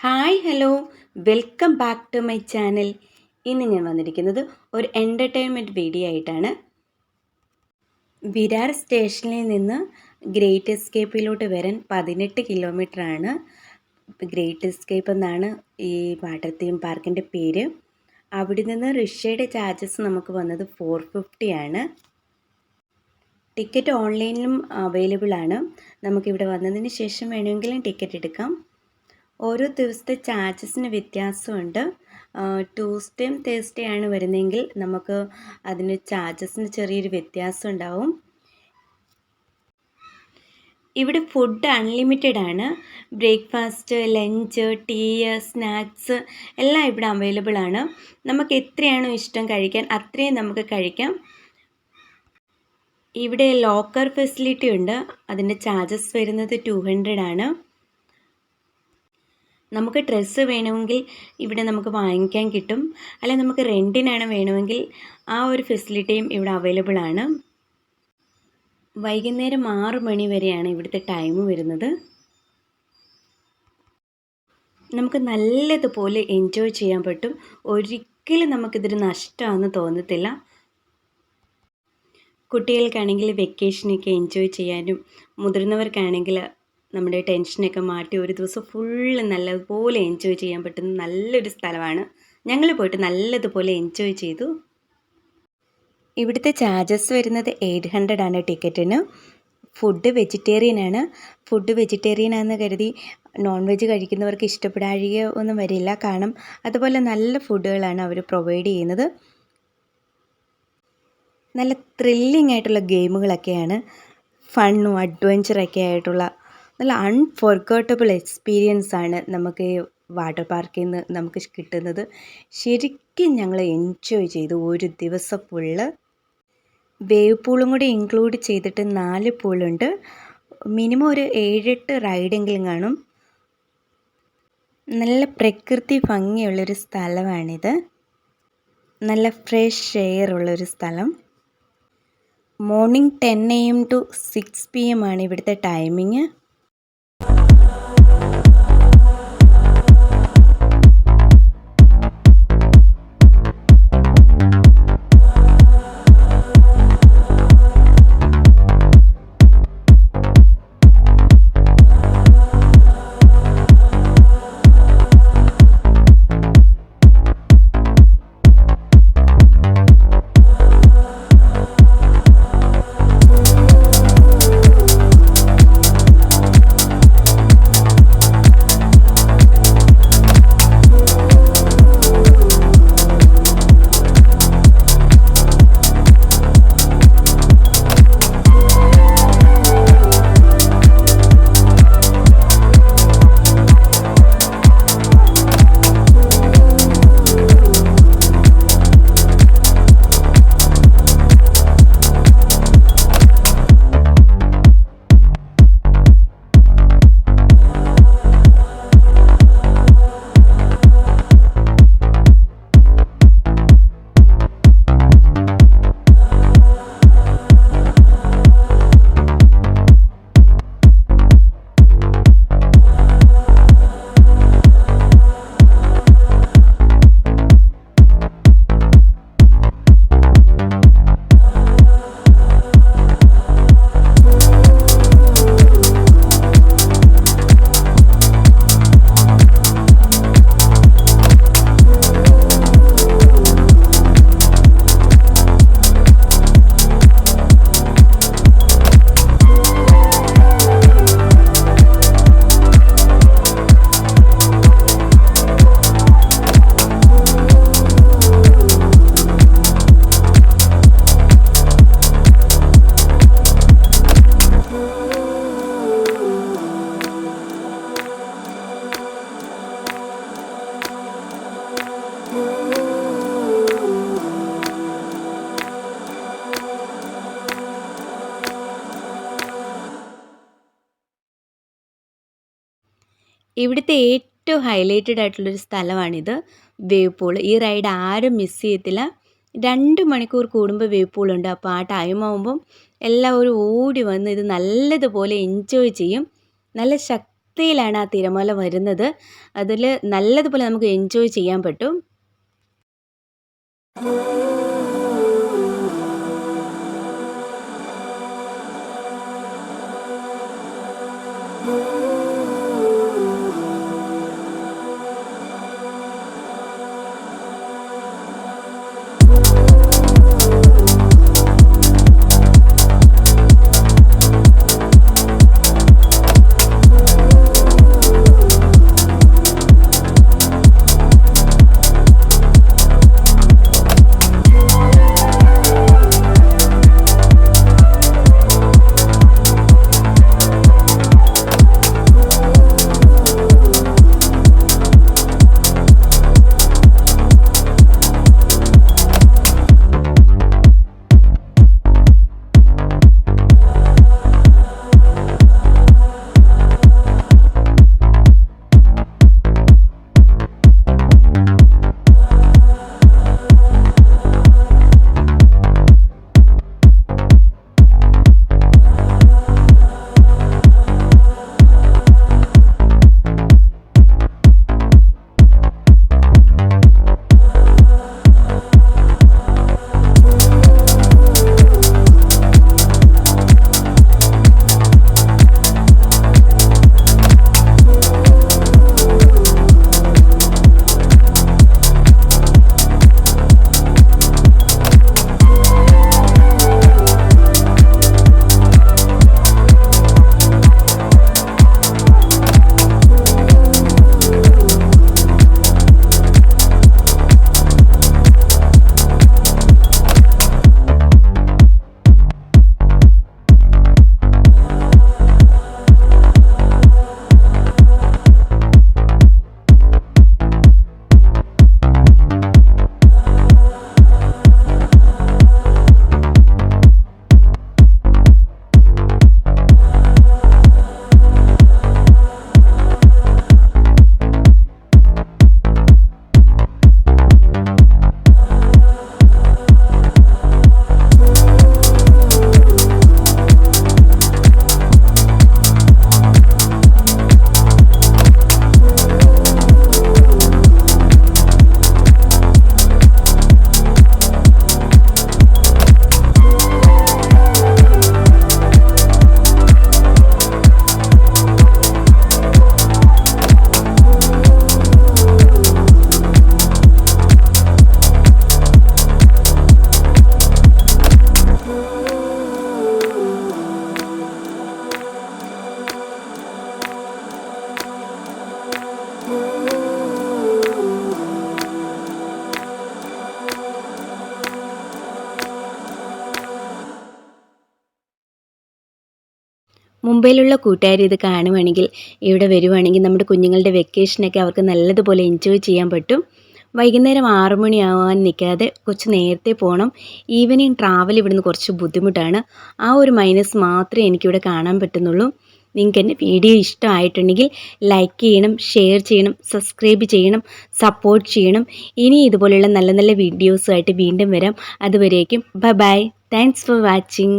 Hi hello welcome back to my channel. ഇന്ന് ഞാൻ വന്നിരിക്കുന്നത് ഒരു എൻ്റർടൈൻമെൻറ്റ് വീഡിയോ ആയിട്ടാണ്. വിരാർ സ്റ്റേഷനിൽ നിന്ന് ഗ്രേറ്റ് എസ്കേപ്പിലോട്ട് വരാൻ 18 ആണ്. ഗ്രേറ്റ് എസ്കേപ്പ് എന്നാണ് ഈ വാട്ടർ തീം പാർക്കിൻ്റെ പേര്. അവിടെ നിന്ന് റിക്ഷയുടെ ചാർജസ് നമുക്ക് വന്നത് 450 ആണ്. ടിക്കറ്റ് ഓൺലൈനിലും അവൈലബിൾ ആണ്. നമുക്കിവിടെ വന്നതിന് ശേഷം വേണമെങ്കിലും ടിക്കറ്റ് എടുക്കാം. ഓരോ ദിവസത്തെ ചാർജസിന് വ്യത്യാസമുണ്ട്. ട്യൂസ്ഡേയും തേഴ്സ്ഡേ ആണ് വരുന്നതെങ്കിൽ നമുക്ക് അതിന് ചാർജസിന് ചെറിയൊരു വ്യത്യാസം ഉണ്ടാവും. ഇവിടെ ഫുഡ് അൺലിമിറ്റഡ് ആണ്. ബ്രേക്ക്ഫാസ്റ്റ്, ലഞ്ച്, ടീ, സ്നാക്സ് എല്ലാം ഇവിടെ അവൈലബിൾ ആണ്. നമുക്ക് എത്രയാണോ ഇഷ്ടം കഴിക്കാൻ അത്രയും നമുക്ക് കഴിക്കാം. ഇവിടെ ലോക്കർ ഫെസിലിറ്റി ഉണ്ട്. അതിൻ്റെ ചാർജസ് വരുന്നത് 200 ആണ്. നമുക്ക് ഡ്രസ്സ് വേണമെങ്കിൽ ഇവിടെ നമുക്ക് വാങ്ങിക്കാൻ കിട്ടും. അല്ലെങ്കിൽ നമുക്ക് റെൻറ്റിനാണ് വേണമെങ്കിൽ ആ ഒരു ഫെസിലിറ്റിയും ഇവിടെ അവൈലബിൾ ആണ്. വൈകുന്നേരം 6 മണി വരെയാണ് ഇവിടുത്തെ ടൈം വരുന്നത്. നമുക്ക് നല്ലതുപോലെ എൻജോയ് ചെയ്യാൻ പറ്റും. ഒരിക്കലും നമുക്കിതൊരു നഷ്ടമാണെന്ന് തോന്നത്തില്ല. കുട്ടികൾക്കാണെങ്കിൽ വെക്കേഷനൊക്കെ എൻജോയ് ചെയ്യാനും മുതിർന്നവർക്കാണെങ്കിൽ നമ്മുടെ ടെൻഷനൊക്കെ മാറ്റി ഒരു ദിവസം ഫുള്ള് നല്ലതുപോലെ എൻജോയ് ചെയ്യാൻ പറ്റുന്ന നല്ലൊരു സ്ഥലമാണ്. ഞങ്ങൾ പോയിട്ട് നല്ലതുപോലെ എൻജോയ് ചെയ്തു. ഇവിടുത്തെ ചാർജസ് വരുന്നത് 800 ആണ് ടിക്കറ്റിന്. ഫുഡ് വെജിറ്റേറിയൻ ആണ്. ഫുഡ് വെജിറ്റേറിയൻ ആണെന്ന് കരുതി നോൺ വെജ് കഴിക്കുന്നവർക്ക് ഇഷ്ടപ്പെടാഴിക ഒന്നും വരില്ല. കാരണം അതുപോലെ നല്ല ഫുഡുകളാണ് അവർ പ്രൊവൈഡ് ചെയ്യുന്നത്. നല്ല ത്രില്ലിംഗ് ആയിട്ടുള്ള ഗെയിമുകളൊക്കെയാണ്. ഫണ്ണും അഡ്വഞ്ചറൊക്കെ ആയിട്ടുള്ള നല്ല അൺഫോർഗോട്ടബിൾ എക്സ്പീരിയൻസ് ആണ് നമുക്ക് ഈ വാട്ടർ പാർക്കിൽ നിന്ന് നമുക്ക് കിട്ടുന്നത്. ശരിക്കും ഞങ്ങൾ എൻജോയ് ചെയ്തു ഒരു ദിവസം ഫുള്ള്. വേവ് പൂളും കൂടി ഇൻക്ലൂഡ് ചെയ്തിട്ട് 4 പൂളുണ്ട്. മിനിമം ഒരു 7-8 റൈഡെങ്കിലും കാണും. നല്ല പ്രകൃതി ഭംഗിയുള്ളൊരു സ്ഥലമാണിത്. നല്ല ഫ്രഷ് എയർ ഉള്ളൊരു സ്ഥലം. മോർണിംഗ് 10 AM to 6 PM ആണ് ഇവിടുത്തെ ടൈമിങ്. ഇവിടുത്തെ ഏറ്റവും ഹൈലൈറ്റഡ് ആയിട്ടുള്ളൊരു സ്ഥലമാണിത്, വേവ് പൂൾ. ഈ റൈഡ് ആരും മിസ് ചെയ്യത്തില്ല. 2 മണിക്കൂർ കൂടുമ്പോൾ വേവ് പൂളുണ്ട്. അപ്പോൾ ആ ടൈം ആകുമ്പം എല്ലാവരും ഓടി വന്ന് ഇത് നല്ലതുപോലെ എൻജോയ് ചെയ്യും. നല്ല അവസ്ഥയിലാണ് ആ തിരമാല വരുന്നത്. അതിൽ നല്ലതുപോലെ നമുക്ക് എൻജോയ് ചെയ്യാൻ പറ്റും. മുംബൈയിലുള്ള കൂട്ടുകാർ ഇത് കാണുവാണെങ്കിൽ ഇവിടെ വരുവാണെങ്കിൽ നമ്മുടെ കുഞ്ഞുങ്ങളുടെ വെക്കേഷനൊക്കെ അവർക്ക് നല്ലതുപോലെ എൻജോയ് ചെയ്യാൻ പറ്റും. വൈകുന്നേരം 6 മണിയാവാൻ നിൽക്കാതെ കുറച്ച് നേരത്തെ പോകണം. ഈവനിങ് ട്രാവൽ ഇവിടുന്ന് കുറച്ച് ബുദ്ധിമുട്ടാണ്. ആ ഒരു മൈനസ് മാത്രമേ എനിക്കിവിടെ കാണാൻ പറ്റുന്നുള്ളൂ. നിങ്ങൾക്ക് എൻ്റെ വീഡിയോ ഇഷ്ടമായിട്ടുണ്ടെങ്കിൽ ലൈക്ക് ചെയ്യണം, ഷെയർ ചെയ്യണം, സബ്സ്ക്രൈബ് ചെയ്യണം, സപ്പോർട്ട് ചെയ്യണം. ഇനി ഇതുപോലെയുള്ള നല്ല നല്ല വീഡിയോസുമായിട്ട് വീണ്ടും വരാം. അതുവരേക്കും bye bye. Thanks for watching.